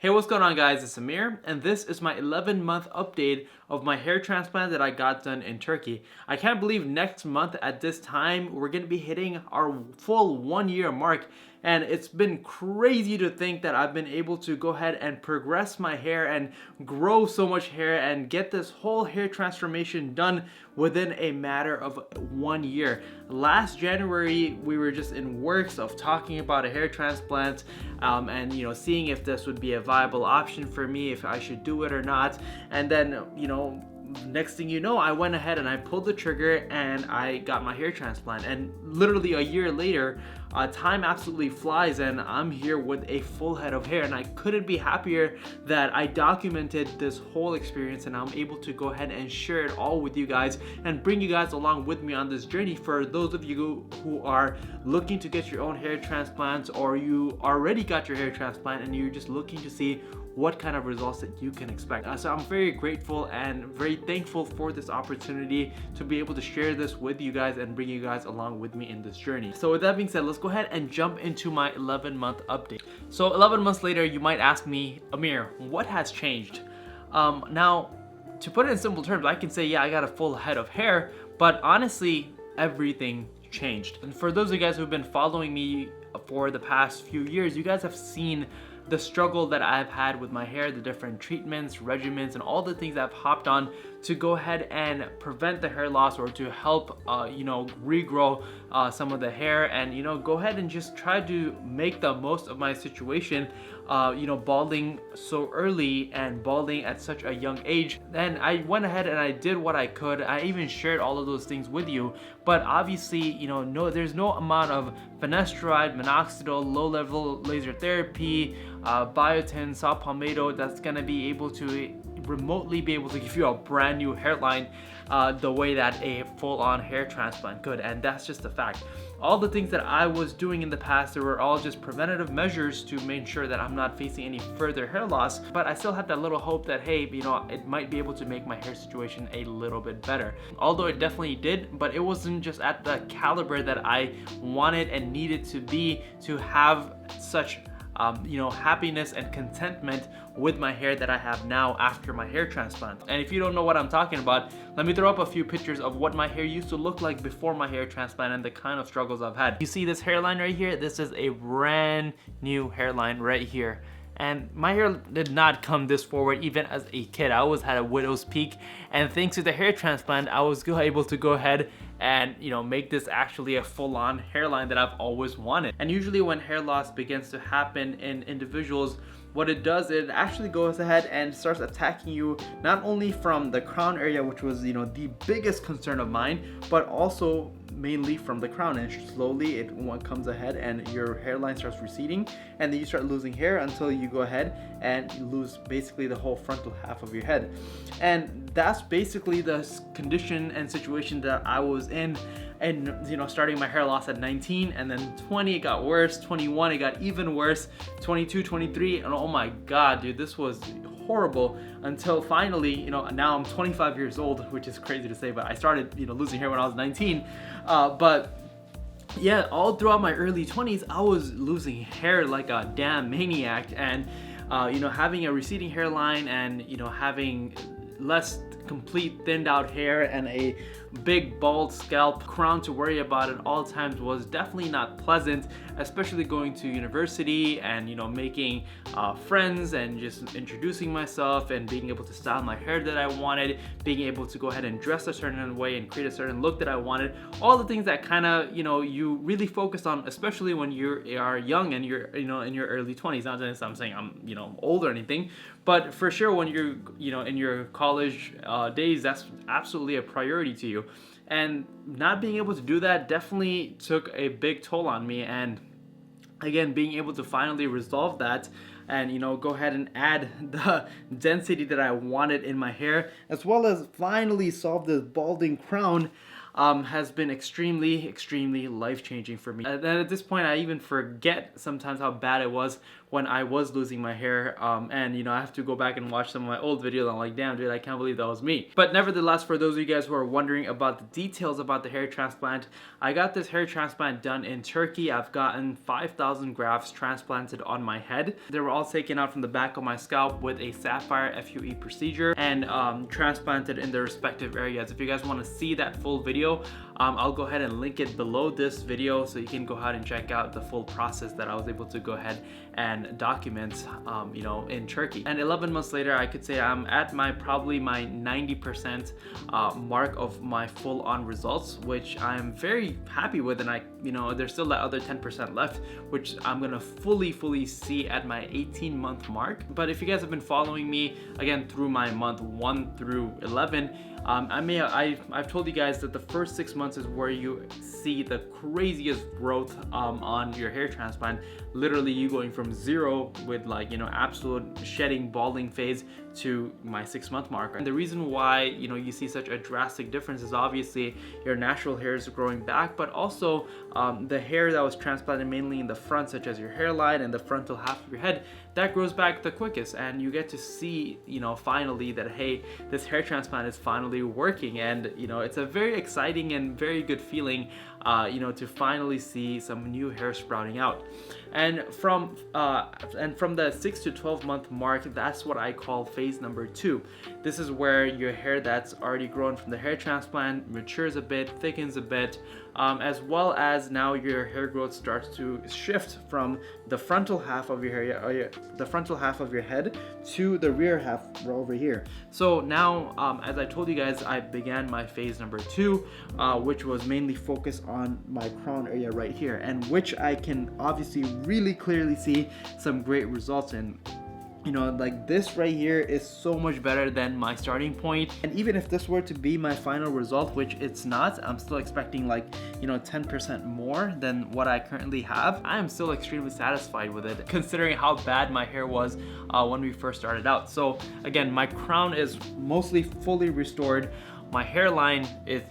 Hey, what's going on, guys? It's Amir, and this is my 11-month update of my hair transplant that I got done in Turkey. I can't believe next month at this time we're going to be hitting our full 1 year mark, and it's been crazy to think that I've been able to go ahead and progress my hair and grow so much hair and get this whole hair transformation done within a matter of 1 year. Last January, we were just in works of talking about a hair transplant and seeing if this would be a viable option for me, if I should do it or not. And then next thing you know, I went ahead and I pulled the trigger and I got my hair transplant. And literally a year later, time absolutely flies and I'm here with a full head of hair, and I couldn't be happier that I documented this whole experience and I'm able to go ahead and share it all with you guys and bring you guys along with me on this journey. For those of you who are looking to get your own hair transplants, or you already got your hair transplant and you're just looking to see what kind of results that you can expect. So I'm very grateful and very thankful for this opportunity to be able to share this with you guys and bring you guys along with me in this journey. So with that being said, let's go ahead and jump into my 11-month update. So 11 months later, you might ask me, Amir, what has changed? Now, to put it in simple terms, I can say, yeah, I got a full head of hair, but honestly, everything changed. And for those of you guys who've been following me for the past few years, you guys have seen the struggle that I've had with my hair, the different treatments, regimens, and all the things I've hopped on to go ahead and prevent the hair loss, or to help regrow some of the hair, and go ahead and just try to make the most of my situation, balding so early and balding at such a young age. Then I went ahead and I did what I could. I even shared all of those things with you, but obviously there's no amount of finasteride, minoxidil, low-level laser therapy, biotin, saw palmetto that's gonna be able to remotely be able to give you a brand new hairline the way that a full-on hair transplant could. And that's just a fact. All the things that I was doing in the past, they were all just preventative measures to make sure that I'm not facing any further hair loss, but I still had that little hope that, hey, it might be able to make my hair situation a little bit better. Although it definitely did, but it wasn't just at the caliber that I wanted and needed to be to have such happiness and contentment with my hair that I have now after my hair transplant. And if you don't know what I'm talking about, let me throw up a few pictures of what my hair used to look like before my hair transplant and the kind of struggles I've had. You see this hairline right here? This is a brand new hairline right here. And my hair did not come this forward even as a kid. I always had a widow's peak, and thanks to the hair transplant, I was able to go ahead and make this actually a full-on hairline that I've always wanted. And usually when hair loss begins to happen in individuals, what it does, it actually goes ahead and starts attacking you not only from the crown area, which was the biggest concern of mine, but also mainly from the crown, and slowly it comes ahead and your hairline starts receding, and then you start losing hair until you go ahead and you lose basically the whole frontal half of your head. And that's basically the condition and situation that I was in. And starting my hair loss at 19, and then 20 it got worse, 21 it got even worse, 22, 23, and oh my god, dude, this was horrible, until finally, now I'm 25 years old, which is crazy to say, but I started losing hair when I was 19. But yeah, all throughout my early 20s, I was losing hair like a damn maniac, and having a receding hairline, and having less complete thinned out hair and a big bald scalp crown to worry about at all times was definitely not pleasant, especially going to university and making friends and just introducing myself and being able to style my hair that I wanted, being able to go ahead and dress a certain way and create a certain look that I wanted, all the things that kind of you really focus on, especially when you are young and you're in your early 20s. Not that I'm saying I'm old or anything, but for sure when you're in your college days, that's absolutely a priority to you. And not being able to do that definitely took a big toll on me. And again, being able to finally resolve that and go ahead and add the density that I wanted in my hair, as well as finally solve this balding crown, has been extremely life-changing for me. And then at this point, I even forget sometimes how bad it was when I was losing my hair. And I have to go back and watch some of my old videos. I'm like, damn dude, I can't believe that was me. But nevertheless, for those of you guys who are wondering about the details about the hair transplant, I got this hair transplant done in Turkey. I've gotten 5,000 grafts transplanted on my head. They were all taken out from the back of my scalp with a sapphire FUE procedure and transplanted in their respective areas. If you guys want to see that full video, I'll go ahead and link it below this video so you can go ahead and check out the full process that I was able to go ahead and document in Turkey. And 11 months later, I could say I'm at probably my 90% mark of my full-on results, which I'm very happy with. And there's still that other 10% left, which I'm gonna fully see at my 18-month mark. But if you guys have been following me again through my month 1 through 11, I've told you guys that the first 6 months is where you see the craziest growth on your hair transplant. Literally, you going from 0 with absolute shedding, balding phase to my 6-month marker. And the reason why you see such a drastic difference is obviously your natural hair is growing back, but also the hair that was transplanted mainly in the front, such as your hairline and the frontal half of your head, that grows back the quickest. And you get to see finally that, hey, this hair transplant is finally working. And it's a very exciting and very good feeling to finally see some new hair sprouting out. And from the 6 to 12 month mark, that's what I call phase number 2. This is where your hair that's already grown from the hair transplant matures a bit, thickens a bit, as well as now your hair growth starts to shift from the frontal half of your hair, the frontal half of your head, to the rear half over here. So now, as I told you guys, I began my phase number 2, which was mainly focused on my crown area right here, and which I can obviously really clearly see some great results in. Like this right here is so much better than my starting point. And even if this were to be my final result, which it's not, I'm still expecting 10% more than what I currently have. I am still extremely satisfied with it, considering how bad my hair was when we first started out. So again, my crown is mostly fully restored. My hairline is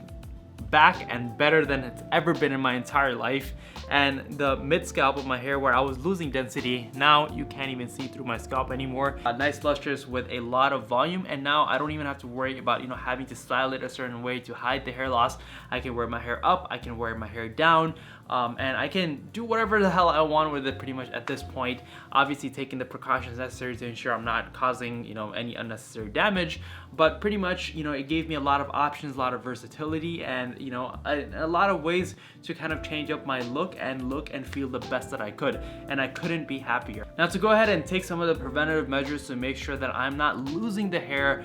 back and better than it's ever been in my entire life. And the mid scalp of my hair, where I was losing density, now you can't even see through my scalp anymore. Nice lustrous with a lot of volume, and now I don't even have to worry about having to style it a certain way to hide the hair loss. I can wear my hair up, I can wear my hair down, and I can do whatever the hell I want with it pretty much at this point. Obviously taking the precautions necessary to ensure I'm not causing any unnecessary damage, but pretty much it gave me a lot of options, a lot of versatility, and a lot of ways to kind of change up my look and feel the best that I could, and I couldn't be happier. Now, to go ahead and take some of the preventative measures to make sure that I'm not losing the hair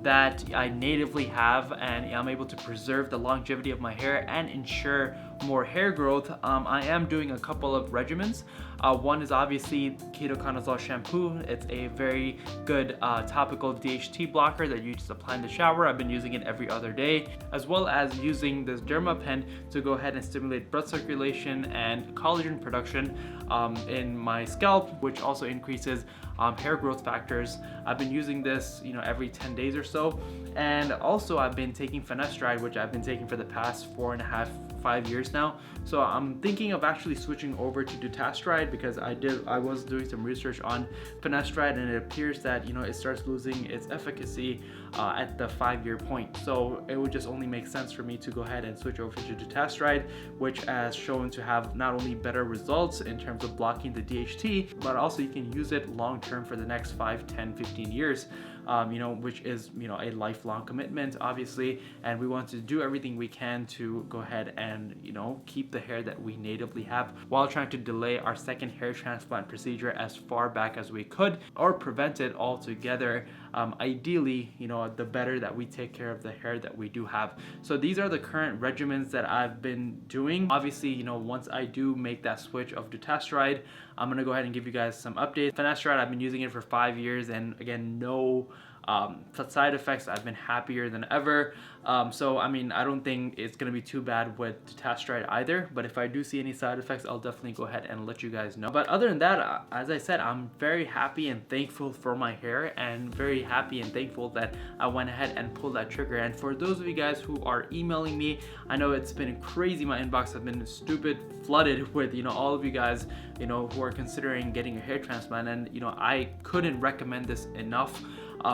that I natively have, and I'm able to preserve the longevity of my hair and ensure more hair growth, I am doing a couple of regimens. One is obviously ketoconazole shampoo. It's a very good topical DHT blocker that you just apply in the shower. I've been using it every other day, as well as using this derma pen to go ahead and stimulate blood circulation and collagen production in my scalp, which also increases hair growth factors. I've been using this every 10 days or so. And also I've been taking Finasteride, which I've been taking for the past 4.5-5 years now. So I'm thinking of actually switching over to dutasteride, because I was doing some research on Finasteride, and it appears that it starts losing its efficacy at the 5-year point. So it would just only make sense for me to go ahead and switch over to dutasteride, which has shown to have not only better results in terms of blocking the DHT, but also you can use it long term for the next 5, 10, 15 years. Which is a lifelong commitment, obviously, and we want to do everything we can to go ahead and keep the hair that we natively have, while trying to delay our second hair transplant procedure as far back as we could, or prevent it altogether. Ideally, the better that we take care of the hair that we do have. So these are the current regimens that I've been doing. Obviously, once I do make that switch of dutasteride, I'm gonna go ahead and give you guys some updates. Finasteride, I've been using it for 5 years, and again, no side effects. I've been happier than ever. So I mean, I don't think it's gonna be too bad with Finasteride either, but if I do see any side effects, I'll definitely go ahead and let you guys know. But other than that, as I said, I'm very happy and thankful for my hair, and very happy and thankful that I went ahead and pulled that trigger. And for those of you guys who are emailing me, I know it's been crazy. My inbox has been stupid flooded with, you know, all of you guys, you know, who are considering getting a hair transplant, and you know, I couldn't recommend this enough.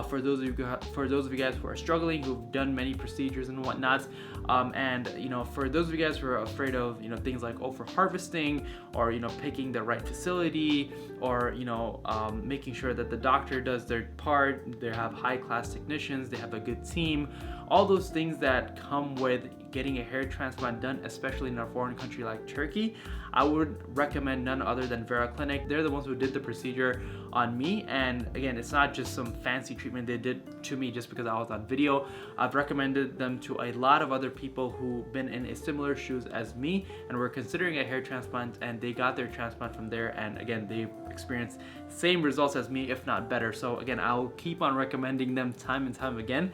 For those of you guys who are struggling, who've done many procedures and whatnot, and you know, for those of you guys who are afraid of, you know, things like over harvesting, or you know, picking the right facility, or you know, making sure that the doctor does their part, they have high class technicians, they have a good team, all those things that come with getting a hair transplant done, especially in a foreign country like Turkey, I would recommend none other than Vera Clinic. They're the ones who did the procedure on me, and again, it's not just some fancy treatment they did to me just because I was on video. I've recommended them to a lot of other people who've been in a similar shoes as me and were considering a hair transplant, and they got their transplant from there, and again, they experienced same results as me, if not better. So again, I'll keep on recommending them time and time again.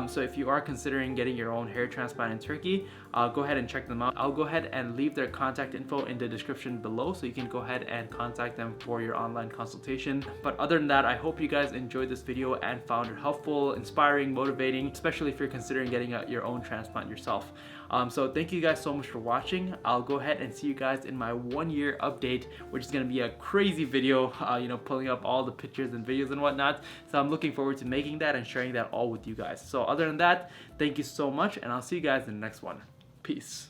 So if you are considering getting your own hair transplant in Turkey, go ahead and check them out. I'll go ahead and leave their contact info in the description below, so you can go ahead and contact them for your online consultation. But other than that, I hope you guys enjoyed this video and found it helpful, inspiring, motivating, especially if you're considering getting your own transplant yourself. So thank you guys so much for watching. I'll go ahead and see you guys in my 1-year update, which is going to be a crazy video, you know, pulling up all the pictures and videos and whatnot. So I'm looking forward to making that and sharing that all with you guys. So other than that, thank you so much, and I'll see you guys in the next one. Peace.